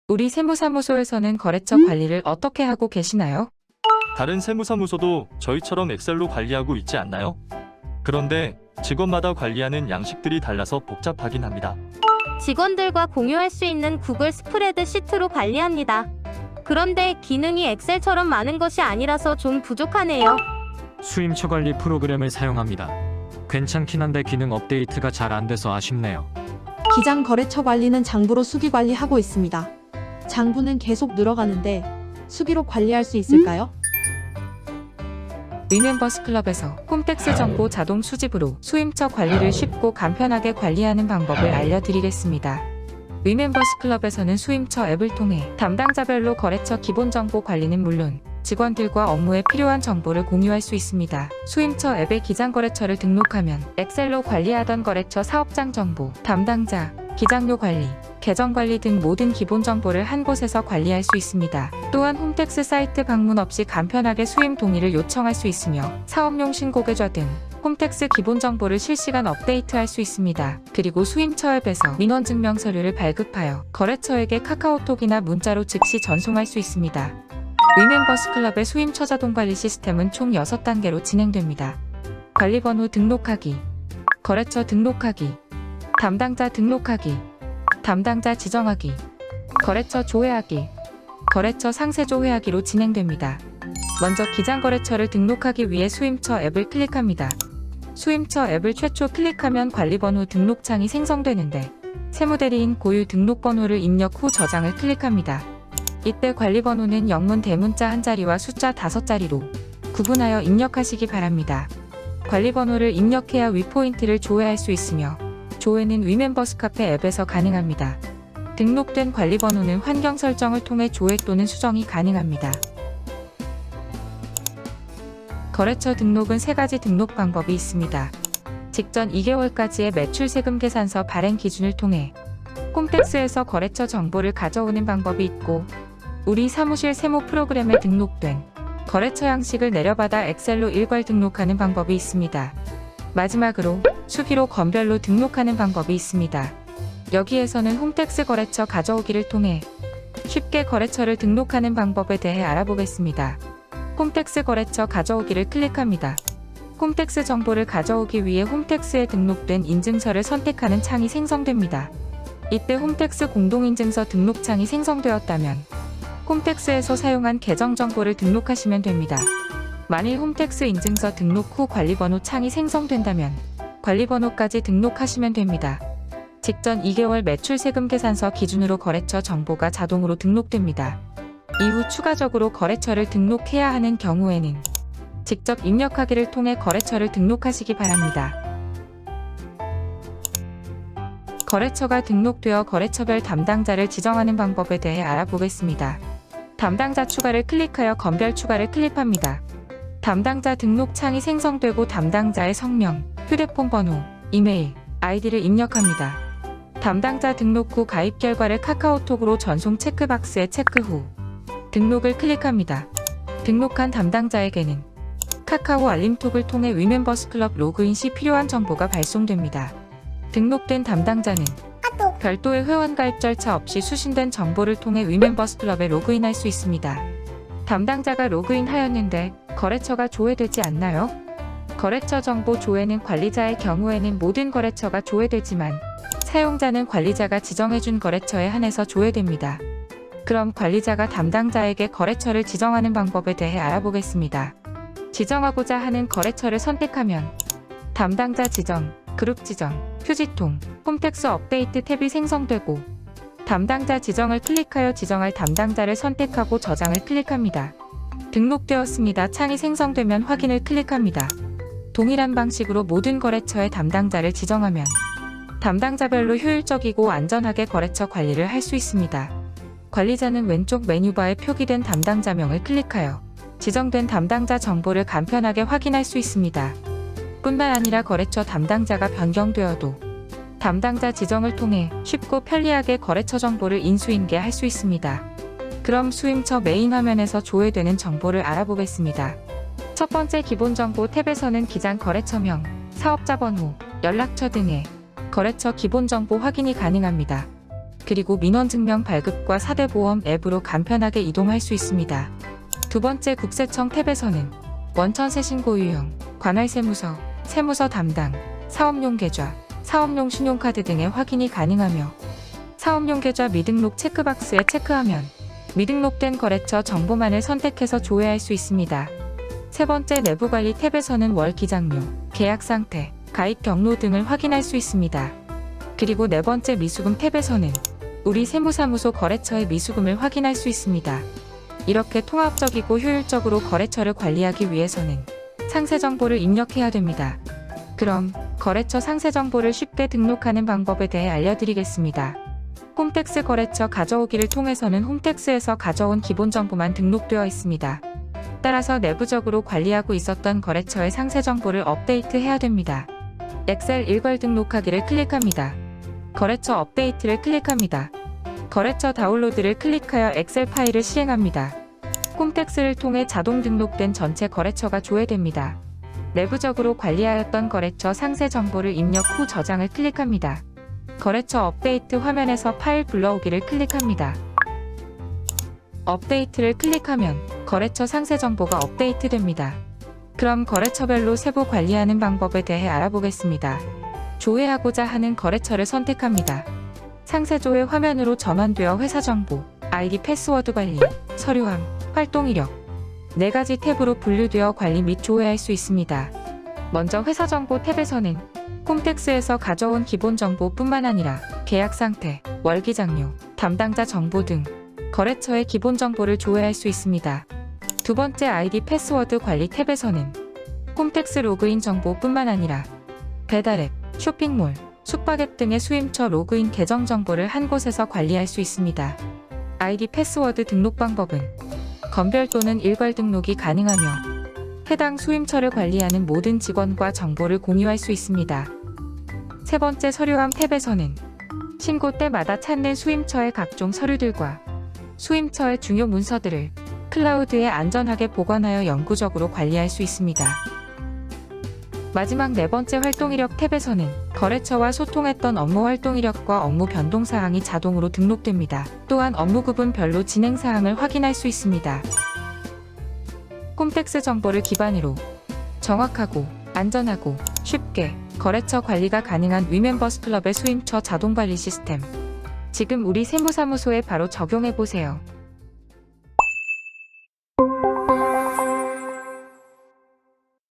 우리 세무사무소에서는 거래처 관리를 어떻게 하고 계시나요? 다른 세무사무소도 저희처럼 엑셀로 관리하고 있지 않나요? 그런데 직원마다 관리하는 양식들이 달라서 복잡하긴 합니다. 직원들과 공유할 수 있는 구글 스프레드 시트로 관리합니다. 그런데 기능이 엑셀처럼 많은 것이 아니라서 좀 부족하네요. 수임처 관리 프로그램을 사용합니다. 괜찮긴 한데 기능 업데이트가 잘 안 돼서 아쉽네요. 기장 거래처 관리는 장부로 수기 관리하고 있습니다. 장부는 계속 늘어가는데 수기로 관리할 수 있을까요? 위멤버스 클럽에서 홈택스 정보 자동 수집으로 수임처 관리를 쉽고 간편하게 관리하는 방법을 알려드리겠습니다. 위멤버스 클럽에서는 수임처 앱을 통해 담당자별로 거래처 기본 정보 관리는 물론 직원들과 업무에 필요한 정보를 공유할 수 있습니다. 수임처 앱에 기장 거래처를 등록하면 엑셀로 관리하던 거래처 사업장 정보, 담당자, 기장료 관리, 계정 관리 등 모든 기본 정보를 한 곳에서 관리할 수 있습니다. 또한 홈택스 사이트 방문 없이 간편하게 수임 동의를 요청할 수 있으며 사업용 신고 계좌 등 홈택스 기본 정보를 실시간 업데이트할 수 있습니다. 그리고 수임처 앱에서 민원 증명 서류를 발급하여 거래처에게 카카오톡이나 문자로 즉시 전송할 수 있습니다. 위멤버스 클럽의 수임처 자동 관리 시스템은 총 6단계로 진행됩니다. 관리번호 등록하기, 거래처 등록하기, 담당자 등록하기, 담당자 지정하기, 거래처 조회하기, 거래처 상세 조회하기로 진행됩니다. 먼저 기장거래처를 등록하기 위해 수임처 앱을 클릭합니다. 수임처 앱을 최초 클릭하면 관리번호 등록창이 생성되는데 세무대리인 고유 등록번호를 입력 후 저장을 클릭합니다. 이때 관리번호는 영문 대문자 한 자리와 숫자 5자리로 구분하여 입력하시기 바랍니다. 관리번호를 입력해야 위포인트를 조회할 수 있으며 조회는 위멤버스 카페 앱에서 가능합니다. 등록된 관리번호는 환경 설정을 통해 조회 또는 수정이 가능합니다. 거래처 등록은 3가지 등록 방법이 있습니다. 직전 2개월까지의 매출세금 계산서 발행 기준을 통해 홈택스에서 거래처 정보를 가져오는 방법이 있고 우리 사무실 세무 프로그램에 등록된 거래처 양식을 내려받아 엑셀로 일괄 등록하는 방법이 있습니다. 마지막으로 수기로 건별로 등록하는 방법이 있습니다. 여기에서는 홈택스 거래처 가져오기를 통해 쉽게 거래처를 등록하는 방법에 대해 알아보겠습니다. 홈택스 거래처 가져오기를 클릭합니다. 홈택스 정보를 가져오기 위해 홈택스에 등록된 인증서를 선택하는 창이 생성됩니다. 이때 홈택스 공동인증서 등록창이 생성되었다면 홈택스에서 사용한 계정 정보를 등록하시면 됩니다. 만일 홈택스 인증서 등록 후 관리번호 창이 생성된다면 관리번호까지 등록하시면 됩니다. 직전 2개월 매출세금 계산서 기준으로 거래처 정보가 자동으로 등록됩니다. 이후 추가적으로 거래처를 등록해야 하는 경우에는 직접 입력하기를 통해 거래처를 등록하시기 바랍니다. 거래처가 등록되어 거래처별 담당자를 지정하는 방법에 대해 알아보겠습니다. 담당자 추가를 클릭하여 건별 추가를 클릭합니다. 담당자 등록 창이 생성되고 담당자의 성명, 휴대폰 번호, 이메일, 아이디를 입력합니다. 담당자 등록 후 가입 결과를 카카오톡으로 전송 체크박스에 체크 후 등록을 클릭합니다. 등록한 담당자에게는 카카오 알림톡을 통해 위멤버스 클럽 로그인 시 필요한 정보가 발송됩니다. 등록된 담당자는 별도의 회원 가입 절차 없이 수신된 정보를 통해 위멤버스 클럽에 로그인할 수 있습니다. 담당자가 로그인하였는데 거래처가 조회되지 않나요? 거래처 정보 조회는 관리자의 경우에는 모든 거래처가 조회되지만 사용자는 관리자가 지정해준 거래처에 한해서 조회됩니다. 그럼 관리자가 담당자에게 거래처를 지정하는 방법에 대해 알아보겠습니다. 지정하고자 하는 거래처를 선택하면 담당자 지정, 그룹 지정, 휴지통, 홈택스 업데이트 탭이 생성되고 담당자 지정을 클릭하여 지정할 담당자를 선택하고 저장을 클릭합니다. 등록되었습니다. 창이 생성되면 확인을 클릭합니다. 동일한 방식으로 모든 거래처의 담당자를 지정하면 담당자별로 효율적이고 안전하게 거래처 관리를 할 수 있습니다. 관리자는 왼쪽 메뉴바에 표기된 담당자명을 클릭하여 지정된 담당자 정보를 간편하게 확인할 수 있습니다. 뿐만 아니라 거래처 담당자가 변경되어도 담당자 지정을 통해 쉽고 편리하게 거래처 정보를 인수인계할 수 있습니다. 그럼 수임처 메인 화면에서 조회되는 정보를 알아보겠습니다. 첫 번째 기본 정보 탭에서는 기장 거래처명, 사업자 번호, 연락처 등의 거래처 기본 정보 확인이 가능합니다. 그리고 민원증명 발급과 4대 보험 앱으로 간편하게 이동할 수 있습니다. 두 번째 국세청 탭에서는 원천세 신고 유형, 관할세무서, 세무서 담당, 사업용 계좌, 사업용 신용카드 등의 확인이 가능하며 사업용 계좌 미등록 체크박스에 체크하면 미등록된 거래처 정보만을 선택해서 조회할 수 있습니다. 세 번째 내부관리 탭에서는 월 기장료, 계약 상태, 가입 경로 등을 확인할 수 있습니다. 그리고 네 번째 미수금 탭에서는 우리 세무사무소 거래처의 미수금을 확인할 수 있습니다. 이렇게 통합적이고 효율적으로 거래처를 관리하기 위해서는 상세 정보를 입력해야 됩니다. 그럼 거래처 상세 정보를 쉽게 등록하는 방법에 대해 알려드리겠습니다. 홈택스 거래처 가져오기를 통해서는 홈택스에서 가져온 기본 정보만 등록되어 있습니다. 따라서 내부적으로 관리하고 있었던 거래처의 상세 정보를 업데이트해야 됩니다. 엑셀 일괄 등록하기를 클릭합니다. 거래처 업데이트를 클릭합니다. 거래처 다운로드를 클릭하여 엑셀 파일을 실행합니다. 홈택스를 통해 자동 등록된 전체 거래처가 조회됩니다. 내부적으로 관리하였던 거래처 상세 정보를 입력 후 저장을 클릭합니다. 거래처 업데이트 화면에서 파일 불러오기를 클릭합니다. 업데이트를 클릭하면 거래처 상세 정보가 업데이트됩니다. 그럼 거래처별로 세부 관리하는 방법에 대해 알아보겠습니다. 조회하고자 하는 거래처를 선택합니다. 상세 조회 화면으로 전환되어 회사 정보, 아이디 패스워드 관리, 서류함, 활동 이력 4가지 탭으로 분류되어 관리 및 조회할 수 있습니다. 먼저 회사 정보 탭에서는 홈택스에서 가져온 기본 정보뿐만 아니라 계약 상태, 월기장료, 담당자 정보 등 거래처의 기본 정보를 조회할 수 있습니다. 두 번째 아이디 패스워드 관리 탭에서는 홈택스 로그인 정보뿐만 아니라 배달앱, 쇼핑몰, 숙박앱 등의 수임처 로그인 계정 정보를 한 곳에서 관리할 수 있습니다. 아이디 패스워드 등록 방법은 건별 또는 일괄 등록이 가능하며 해당 수임처를 관리하는 모든 직원과 정보를 공유할 수 있습니다. 세 번째 서류함 탭에서는 신고 때마다 찾는 수임처의 각종 서류들과 수임처의 중요 문서들을 클라우드에 안전하게 보관하여 영구적으로 관리할 수 있습니다. 마지막 네 번째 활동 이력 탭에서는 거래처와 소통했던 업무 활동 이력과 업무 변동 사항이 자동으로 등록됩니다. 또한 업무 구분별로 진행 사항을 확인할 수 있습니다. 홈택스 정보를 기반으로 정확하고 안전하고 쉽게 거래처 관리가 가능한 위멤버스 클럽의 수임처 자동 관리 시스템. 지금 우리 세무사무소에 바로 적용해 보세요.